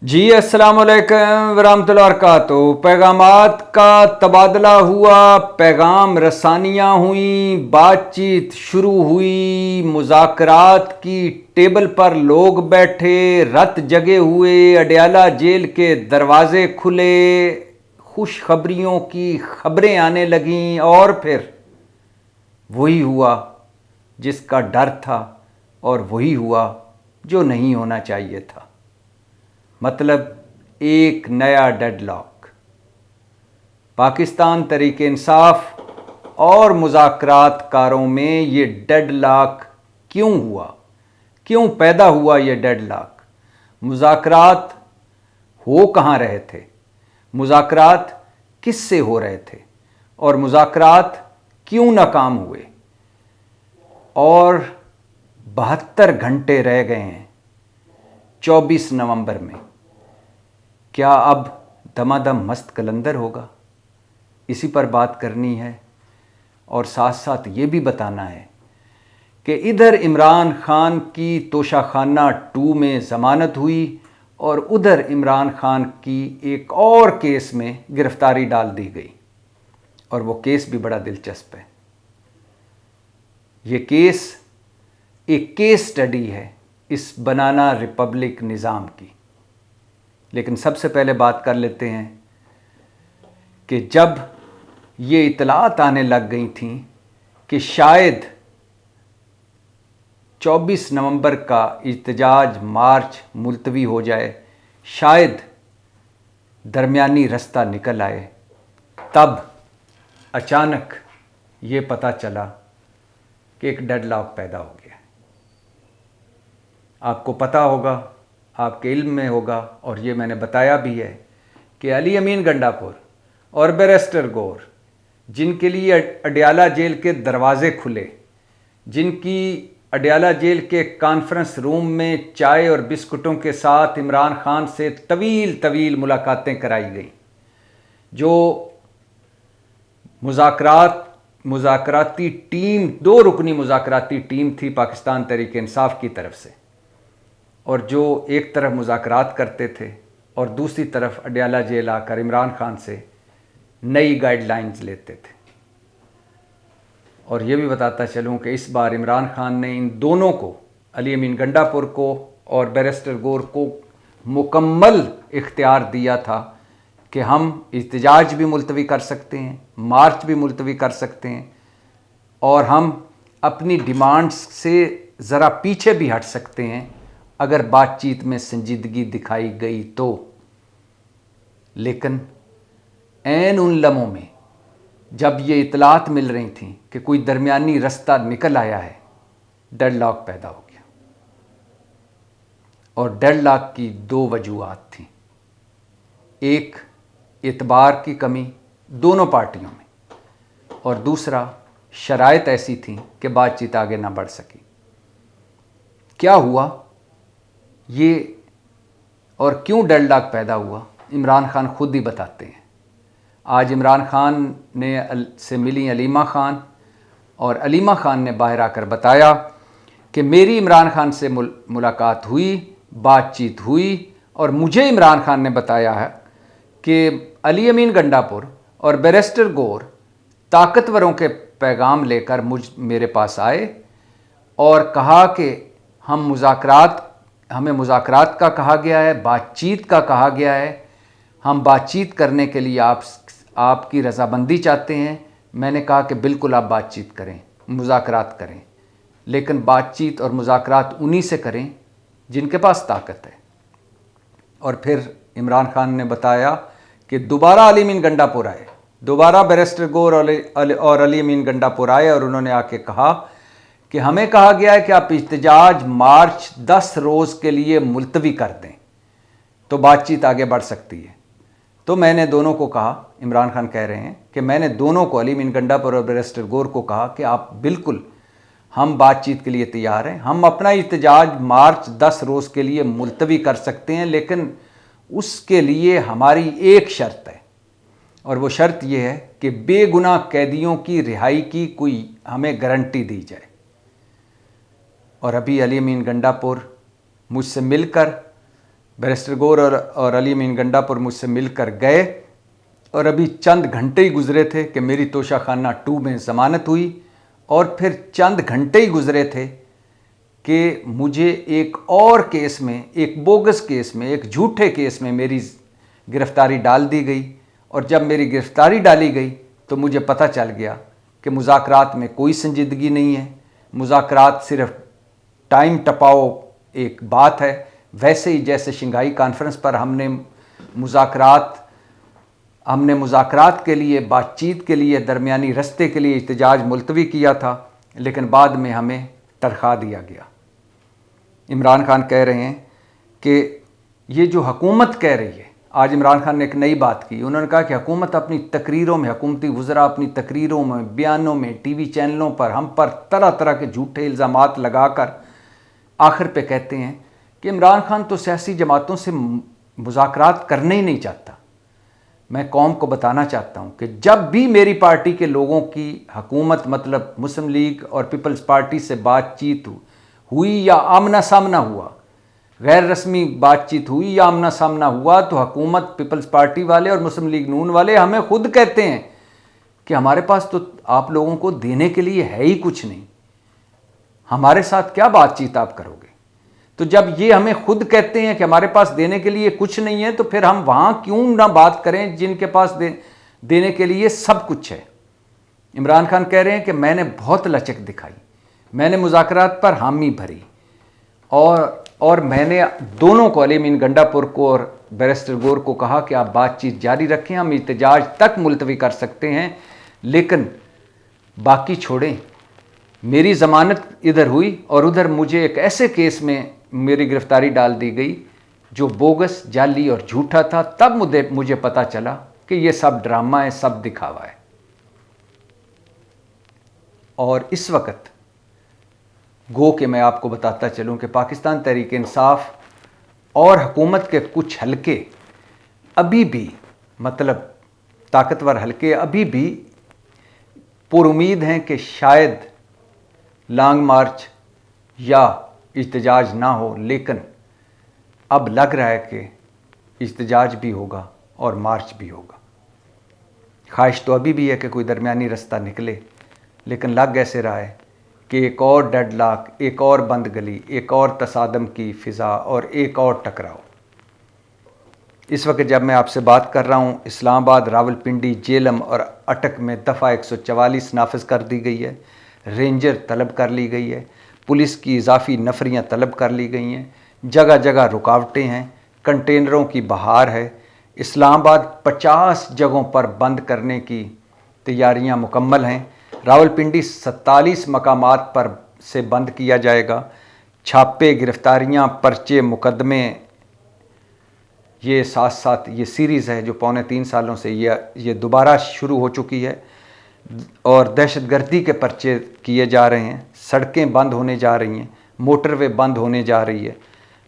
जी अस्सलाम वालेकुम वरहमतुल्लाहि वबरकातुहू। पैगामात का तबादला हुआ, पैगाम रसानियाँ हुई, बातचीत शुरू हुई, मुज़ाकरात की टेबल पर लोग बैठे, रत जगे हुए, अडयाला जेल के दरवाजे खुले, खुशखबरियों की खबरें आने लगीं और फिर वही हुआ जिसका डर था और वही हुआ जो नहीं होना चाहिए था। मतलब एक नया डेडलॉक। पाकिस्तान तहरीक-ए इंसाफ और मुज़ाकरातकारों में ये डेडलॉक क्यों हुआ, क्यों पैदा हुआ ये डेडलॉक? मुज़ाकरात हो कहाँ रहे थे, मुज़ाकरात किससे हो रहे थे और मुज़ाकरात क्यों नाकाम हुए? और 72 घंटे रह गए हैं 24 नवंबर में। क्या अब दमादम मस्त कलंदर होगा? इसी पर बात करनी है और साथ साथ ये भी बताना है कि इधर इमरान खान की तोशाखाना 2 में ज़मानत हुई और उधर इमरान खान की एक और केस में गिरफ्तारी डाल दी गई और वो केस भी बड़ा दिलचस्प है। ये केस एक केस स्टडी है इस बनाना रिपब्लिक निज़ाम की। लेकिन सबसे पहले बात कर लेते हैं कि जब ये इतलात आने लग गई थी कि शायद 24 नवंबर का इhtजाज मार्च मुलतवी हो जाए, शायद दरमियानी रास्ता निकल आए, तब अचानक ये पता चला कि एक डेडलॉक पैदा हो गया। आपको पता होगा, आपके इल्म में होगा और ये मैंने बताया भी है कि अली अमीन गंडापुर और बैरिस्टर गौर, जिनके लिए अडयाला जेल के दरवाजे खुले, जिनकी अडयाला जेल के कॉन्फ्रेंस रूम में चाय और बिस्कुटों के साथ इमरान खान से तवील मुलाकातें कराई गई, जो मुज़ाकराती टीम 2 रुकनी मुज़ाकराती टीम थी पाकिस्तान तहरीक इंसाफ की तरफ से, और जो एक तरफ मुज़ाकरात करते थे और दूसरी तरफ अडयाला जेल आकर इमरान खान से नई गाइडलाइंस लेते थे। और ये भी बताता चलूँ कि इस बार इमरान खान ने इन दोनों को, अली अमीन गंडापुर को और बैरिस्टर गौर को, मुकम्मल इख्तियार दिया था कि हम इhtजाज भी मुलतवी कर सकते हैं, मार्च भी मुलतवी कर सकते हैं और हम अपनी डिमांड्स से ज़रा पीछे भी हट सकते हैं अगर बातचीत में संजीदगी दिखाई गई तो। लेकिन ऐन उन लम्हों में जब ये इतलात मिल रही थी कि कोई दरमियानी रास्ता निकल आया है, डेडलॉक पैदा हो गया। और डेडलॉक की 2 वजूहात थी। एक, एतबार की कमी दोनों पार्टियों में, और दूसरा, शराइत ऐसी थी कि बातचीत आगे ना बढ़ सकी। क्या हुआ ये और क्यों डेडलॉक पैदा हुआ, इमरान खान खुद ही बताते हैं। आज इमरान खान से मिली अलीमा खान और अलीमा खान ने बाहर आकर बताया कि मेरी इमरान खान से मुलाकात हुई, बातचीत हुई, और मुझे इमरान खान ने बताया है कि अली अमीन गंडापुर और बैरिस्टर गौर ताकतवरों के पैगाम लेकर मेरे पास आए और कहा कि हमें मुज़ाकरात का कहा गया है, बातचीत का कहा गया है, हम बातचीत करने के लिए आपकी रज़ामंदी चाहते हैं। मैंने कहा कि बिल्कुल आप बातचीत करें, मुज़ाकरात करें, लेकिन बातचीत और मुज़ाकरात उन्हीं से करें जिनके पास ताकत है। और फिर इमरान खान ने बताया कि दोबारा अली अमीन गंडापुर आए, दोबारा बैरिस्टर गौर और अली अमीन गंडापुर आए और उन्होंने आके कहा कि हमें कहा गया है कि आप इhtजाज मार्च 10 रोज़ के लिए मुलतवी कर दें तो बातचीत आगे बढ़ सकती है। तो मैंने दोनों को कहा, इमरान खान कह रहे हैं कि मैंने दोनों को, अली अमीन गंडापुर और बैरिस्टर गौर को कहा कि आप बिल्कुल, हम बातचीत के लिए तैयार हैं, हम अपना इhtजाज मार्च 10 रोज़ के लिए मुलतवी कर सकते हैं, लेकिन उसके लिए हमारी एक शर्त है, और वो शर्त ये है कि बेगुनाह कैदियों की रिहाई की कोई हमें गारंटी दी जाए। और अभी अली अमीन गंडापुर मुझसे मिलकर बैरिस्टर गौर और अली अमीन गंडापुर मुझसे मिलकर गए और अभी चंद घंटे ही गुजरे थे कि मेरी तोशाखाना 2 में ज़मानत हुई और फिर चंद घंटे ही गुजरे थे कि मुझे एक और केस में, एक बोगस केस में, एक झूठे केस में मेरी गिरफ़्तारी डाल दी गई। और जब मेरी गिरफ़्तारी डाली गई तो मुझे पता चल गया कि मुज़ाकरात में कोई संजीदगी नहीं है, मुज़ाकरात सिर्फ टाइम टपाओ एक बात है। वैसे ही जैसे शंघाई कॉन्फ्रेंस पर हमने मुज़ाकरात के लिए, बातचीत के लिए, दरमियानी रस्ते के लिए एहतजाज मुलतवी किया था, लेकिन बाद में हमें तनख्वाह दिया गया। इमरान खान कह रहे हैं कि ये जो हुकूमत कह रही है, आज इमरान खान ने एक नई बात की। उन्होंने कहा कि हुकूमत अपनी तकरीरों में, हुकूमती वज़रा अपनी तकरीरों में, बयानों में, टीवी चैनलों पर हम पर तरह तरह के झूठे इल्ज़ामात लगाकर आखिर पे कहते हैं कि इमरान खान तो सियासी जमातों से मुज़ाकरात करने ही नहीं चाहता। मैं कौम को बताना चाहता हूँ कि जब भी मेरी पार्टी के लोगों की हुकूमत, मतलब मुस्लिम लीग और पीपल्स पार्टी से बातचीत हुई या आमना सामना हुआ, गैर रस्मी बातचीत हुई या आमना सामना हुआ, तो हुकूमत, पीपल्स पार्टी वाले और मुस्लिम लीग नून वाले हमें खुद कहते हैं कि हमारे पास तो आप लोगों को देने के लिए है ही कुछ नहीं, हमारे साथ क्या बातचीत आप करोगे। तो जब ये हमें खुद कहते हैं कि हमारे पास देने के लिए कुछ नहीं है, तो फिर हम वहाँ क्यों ना बात करें जिनके पास देने के लिए सब कुछ है। इमरान खान कह रहे हैं कि मैंने बहुत लचक दिखाई, मैंने मुज़ाकरात पर हामी भरी और मैंने दोनों को, अली अमीन गंडापुर को और बैरिस्टर गौर को, कहा कि आप बातचीत जारी रखें, हम एहतजाज तक मुलतवी कर सकते हैं, लेकिन बाकी छोड़ें। मेरी ज़मानत इधर हुई और उधर मुझे एक ऐसे केस में मेरी गिरफ़्तारी डाल दी गई जो बोगस, जाली और झूठा था। तब मुझे पता चला कि ये सब ड्रामा है, सब दिखावा है। और इस वक्त गो के मैं आपको बताता चलूं कि पाकिस्तान तहरीक इंसाफ और हुकूमत के कुछ हलके अभी भी, मतलब ताकतवर हलके, अभी भी पुरुमीद हैं कि शायद लॉन्ग मार्च या एहतजाज ना हो, लेकिन अब लग रहा है कि एहतजाज भी होगा और मार्च भी होगा। ख्वाहिश तो अभी भी है कि कोई दरमियानी रास्ता निकले, लेकिन लग ऐसे रहा है कि एक और डेडलॉक, एक और बंद गली, एक और तसादम की फ़िज़ा और एक और टकराव। इस वक्त जब मैं आपसे बात कर रहा हूँ, इस्लामाबाद, रावलपिंडी, जेलम और अटक में दफ़ा 144 नाफिज कर दी गई है, रेंजर तलब कर ली गई है, पुलिस की इजाफी नफरियाँ तलब कर ली गई हैं, जगह जगह रुकावटें हैं, कंटेनरों की बहार है। इस्लामाबाद 50 जगहों पर बंद करने की तैयारियां मुकम्मल हैं। रावलपिंडी 47 मकामात पर से बंद किया जाएगा। छापे, गिरफ्तारियां, पर्चे, मुकदमे, ये साथ साथ ये सीरीज़ है जो पौने 3 सालों से ये दोबारा शुरू हो चुकी है और दहशतगर्दी के पर्चे किए जा रहे हैं। सड़कें बंद होने जा रही हैं, मोटरवे बंद होने जा रही है,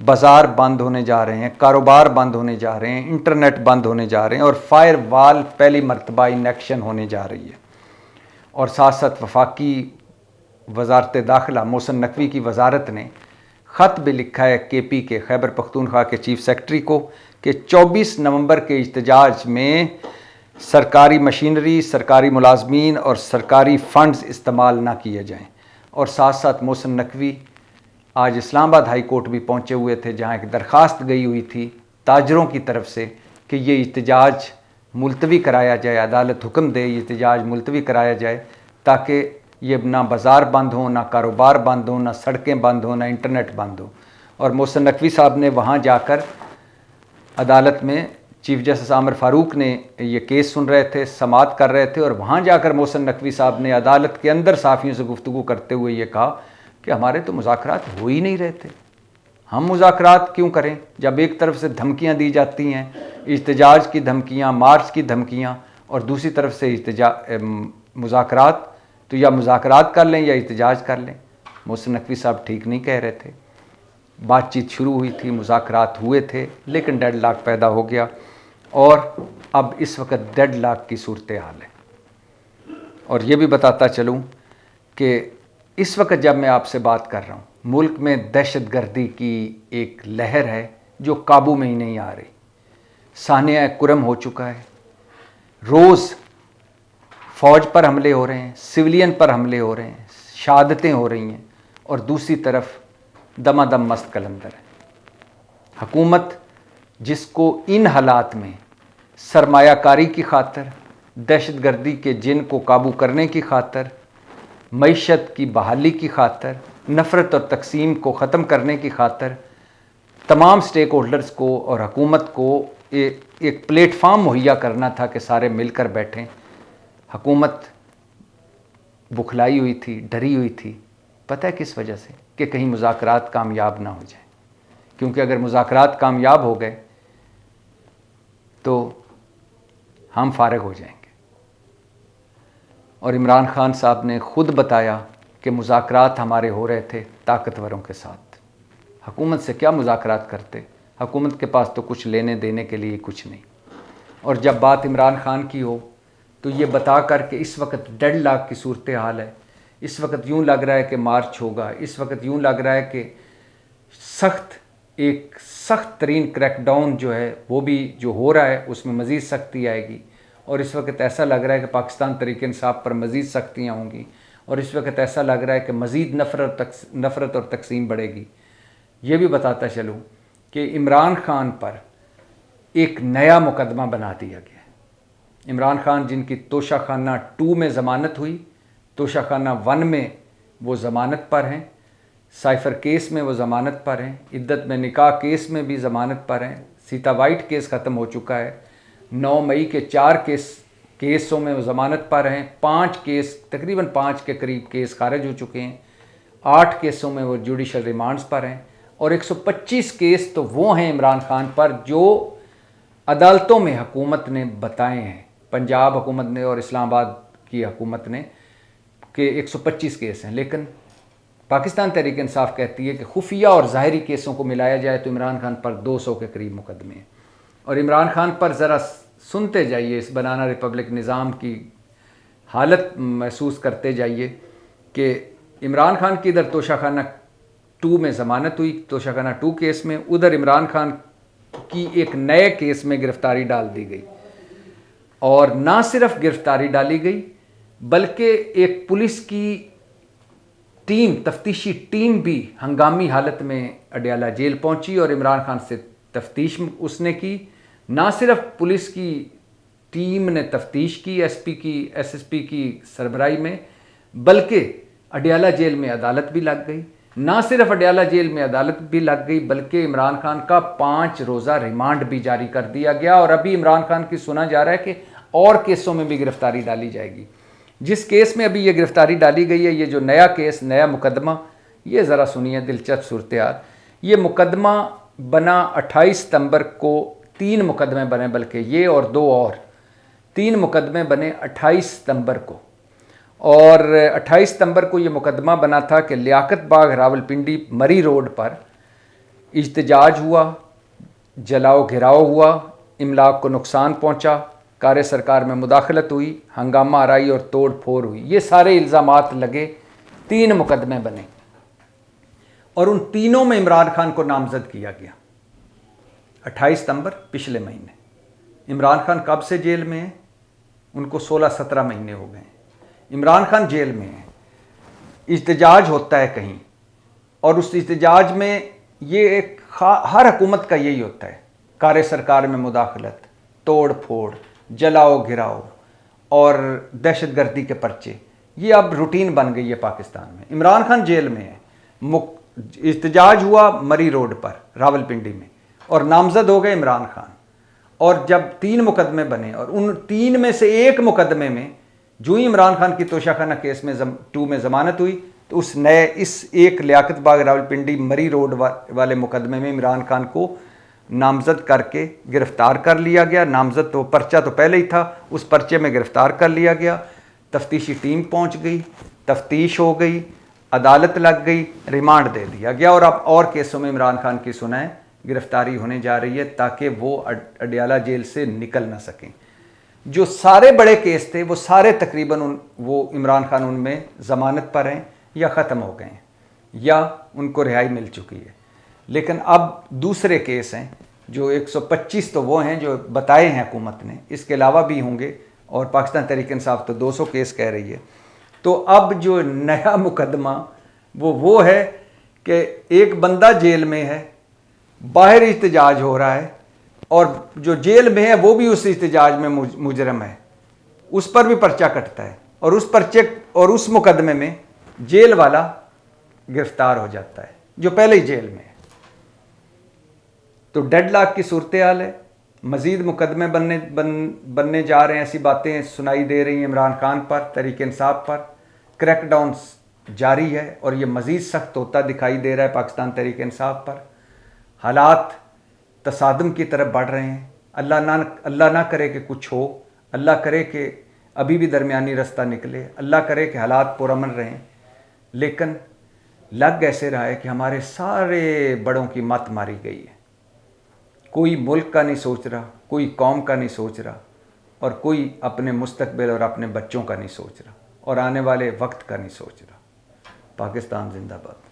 बाज़ार बंद होने जा रहे हैं, कारोबार बंद होने जा रहे हैं, इंटरनेट बंद होने जा रहे हैं और फायर वाल पहली मरतबा इन एक्शन होने जा रही है। और साथ साथ वफाकी वजारत दाखिला मोहसिन नकवी की वजारत ने ख़त भी लिखा है KP के, खैबर पख्तूनख्वा के चीफ सेक्रेटरी को कि 24 नवंबर के एहतजाज में सरकारी मशीनरी, सरकारी मुलाजमीन और सरकारी फ़ंड्स इस्तेमाल ना किए जाएं। और साथ साथ मोहसिन नकवी आज इस्लामाबाद हाई कोर्ट भी पहुँचे हुए थे, जहाँ एक दरख्वास्त गई हुई थी ताजरों की तरफ से कि ये एहतजाज मुलतवी कराया जाए, अदालत हुक्म दे एहतजाज मुलतवी कराया जाए, ताकि ये ना बाज़ार बंद हो, ना कारोबार बंद हो, ना सड़कें बंद हो, ना इंटरनेट बंद हो। और मोहसिन नकवी साहब ने वहाँ जाकर अदालत में, चीफ जस्टिस आमिर फ़ारूक ने ये केस सुन रहे थे, समाअत कर रहे थे, और वहाँ जाकर मोहसिन नकवी साहब ने अदालत के अंदर साफ़ियों से गुफ्तगू करते हुए ये कहा कि हमारे तो मुज़ाकरात हो ही नहीं रहे थे, हम मुज़ाकरात क्यों करें जब एक तरफ से धमकियाँ दी जाती हैं, एहतजाज की धमकियाँ, मार्च की धमकियाँ, और दूसरी तरफ से मुज़ाकरात। तो या मुज़ाकरात कर लें या एहतजाज कर लें। मोहसिन नकवी साहब ठीक नहीं कह रहे थे। बातचीत शुरू हुई थी, मुज़ाकरात हुए थे, लेकिन डेडलॉक पैदा हो गया और अब इस वक्त डेडलॉक की सूरत हाल है। और ये भी बताता चलूँ कि इस वक्त जब मैं आपसे बात कर रहा हूँ, मुल्क में दहशतगर्दी की एक लहर है जो काबू में ही नहीं आ रही। सानिया कुरम हो चुका है, रोज़ फौज पर हमले हो रहे हैं, सिविलियन पर हमले हो रहे हैं, शहादतें हो रही हैं, और दूसरी तरफ दमादम मस्त कलंदर है। हुकूमत जिसको इन हालात में सरमायाकारी की खातर, दहशतगर्दी के जिन को काबू करने की खातर, मईशत की बहाली की खातर, नफ़रत और तकसीम को ख़त्म करने की खातर तमाम स्टेक होल्डर्स को और हुकूमत को एक प्लेटफार्म मुहैया करना था कि सारे मिलकर बैठें। हुकूमत बुखलाई हुई थी, डरी हुई थी। पता है किस वजह से? कि कहीं मुज़ाकरात कामयाब ना हो जाए, क्योंकि अगर मुज़ाकरात कामयाब हो गए तो हम फारिग हो जाएंगे। और इमरान खान साहब ने ख़ुद बताया कि मुज़ाकरात हमारे हो रहे थे ताकतवरों के साथ। हुकूमत से क्या मुज़ाकरात करते? हुकूमत के पास तो कुछ लेने देने के लिए कुछ नहीं। और जब बात इमरान खान की हो तो ये बता कर कि इस वक्त 1.5 लाख की सूरत हाल है, इस वक्त यूँ लग रहा है कि मार्च होगा, इस वक्त यूँ लग रहा है कि एक सख्त तरीन क्रैकडाउन जो है वो भी जो हो रहा है उसमें मज़ीद सख्ती आएगी, और इस वक्त ऐसा लग रहा है कि पाकिस्तान तहरीक इंसाफ पर मज़ीद सख्तियाँ होंगी, और इस वक्त ऐसा लग रहा है कि मज़ीद नफ़रत और तकसीम बढ़ेगी। ये भी बताता चलूँ कि इमरान खान पर एक नया मुकदमा बना दिया गया। इमरान खान जिनकी तोशाखाना 2 में ज़मानत हुई, तोशाखाना 1 में वो ज़मानत पर हैं, साइफ़र केस में वो ज़मानत पर हैं, इद्दत में निकाह केस में भी ज़मानत पर हैं, सीता वाइट केस ख़त्म हो चुका है, 9 मई के 4 केसों में वो ज़मानत पर हैं, 5 केस तकरीबन 5 के करीब केस खारिज हो चुके हैं, 8 केसों में वो जुडिशल रिमांड्स पर हैं, और 125 केस तो वो हैं इमरान खान पर जो अदालतों में हुकूमत ने बताए हैं, पंजाब हुकूमत ने और इस्लामाबाद की हुकूमत ने, कि 125 केस हैं। लेकिन पाकिस्तान तहरीक इंसाफ कहती है कि खुफिया और ज़ाहिरी केसों को मिलाया जाए तो इमरान खान पर 200 के करीब मुकदमे हैं। और इमरान खान पर ज़रा सुनते जाइए, इस बनाना रिपब्लिक निज़ाम की हालत महसूस करते जाइए कि इमरान खान की इधर तोशाखाना 2 में ज़मानत हुई, तोशाखाना 2 केस में, उधर इमरान खान की एक नए केस में गिरफ्तारी डाल दी गई। और ना सिर्फ गिरफ्तारी डाली गई बल्कि एक पुलिस की टीम, तफ्तीशी टीम भी हंगामी हालत में अडयाला जेल पहुंची और इमरान खान से तफ्तीश उसने की। ना सिर्फ पुलिस की टीम ने तफ्तीश की एसपी की, एसएसपी की सरबराही में, बल्कि अडयाला जेल में अदालत भी लग गई। ना सिर्फ अडयाला जेल में अदालत भी लग गई बल्कि इमरान खान का 5 रोज़ा रिमांड भी जारी कर दिया गया। और अभी इमरान खान की सुना जा रहा है कि और केसों में भी गिरफ्तारी डाली जाएगी। जिस केस में अभी ये गिरफ्तारी डाली गई है, ये जो नया केस, नया मुकदमा, ये ज़रा सुनिए दिलचस्प सूरत हाल। ये मुकदमा बना 28 सितंबर को, 3 मुकदमे बने, बल्कि ये और 2 और 3 मुकदमे बने 28 सितंबर को। और 28 सितंबर को ये मुकदमा बना था कि लियाकत बाग रावलपिंडी मरी रोड पर इज्तिजाज हुआ, जलाओ घिराव हुआ, इमलाक को नुकसान पहुंचा, कार्य सरकार में मुदाखलत हुई, हंगामा आराई और तोड़ फोड़ हुई। ये सारे इल्ज़ामात लगे, 3 मुकदमे बने और उन तीनों में इमरान खान को नामजद किया गया। 28 सितंबर पिछले महीने। इमरान खान कब से जेल में है? उनको 16-17 महीने हो गए। इमरान खान जेल में है, इज्तिजाज होता है कहीं, और उस इज्तिजाज में ये एक हर हुकूमत का यही होता है, कार्य सरकार में मुदाखलत, तोड़ फोड़, जलाओ घिराओ और दहशतगर्दी के पर्चे, ये अब रूटीन बन गई है पाकिस्तान में। इमरान खान जेल में है, इज्तिजाज हुआ मरी रोड पर रावलपिंडी में और नामजद हो गए इमरान खान। और जब 3 मुकदमे बने और उन 3 में से एक मुकदमे में जो ही इमरान खान की तोशाखाना केस में 2 में ज़मानत हुई, तो इस एक लियाकत बाग रावलपिंडी मरी रोड वाले मुकदमे में इमरान खान को नामजद करके गिरफ़्तार कर लिया गया। नामजद तो पर्चा तो पहले ही था, उस पर्चे में गिरफ़्तार कर लिया गया। तफ्तीशी टीम पहुंच गई, तफ्तीश हो गई, अदालत लग गई, रिमांड दे दिया गया। और अब और केसों में इमरान खान की सुनवाई, गिरफ़्तारी होने जा रही है ताकि वो अडयाला जेल से निकल ना सकें। जो सारे बड़े केस थे वो सारे तकरीबन वो इमरान खान उनमें ज़मानत पर हैं या ख़त्म हो गए हैं या उनको रिहाई मिल चुकी है। लेकिन अब दूसरे केस हैं जो 125 तो वो हैं जो बताए हैं हुकूमत ने, इसके अलावा भी होंगे, और पाकिस्तान तहरीक इंसाफ तो 200 केस कह रही है। तो अब जो नया मुकदमा वो है कि एक बंदा जेल में है, बाहर इhtजाज हो रहा है, और जो जेल में है वो भी उस इhtजाज में मुजरम है, उस पर भी पर्चा कटता है, और उस पर्चे और उस मुकदमे में जेल वाला गिरफ्तार हो जाता है जो पहले ही जेल में है। तो डेडलॉक की सूरत हाल है। मज़ीद मुकदमे बनने जा रहे हैं, ऐसी बातें सुनाई दे रही हैं इमरान खान पर, तहरीक इंसाफ पर। क्रैकडाउन जारी है और ये मज़ीद सख्त होता दिखाई दे रहा है पाकिस्तान तहरीक इंसाफ पर। हालात तसादम की तरफ बढ़ रहे हैं। अल्लाह ना करे कि कुछ हो, अल्लाह करे कि अभी भी दरमियानी रास्ता निकले, अल्लाह करे कि हालात पुरअमन रहें। लेकिन लग ऐसे रहा है कि हमारे सारे बड़ों की मत मारी गई है। कोई मुल्क का नहीं सोच रहा, कोई कौम का नहीं सोच रहा, और कोई अपने मुस्तकबिल और अपने बच्चों का नहीं सोच रहा, और आने वाले वक्त का नहीं सोच रहा। पाकिस्तान जिंदाबाद।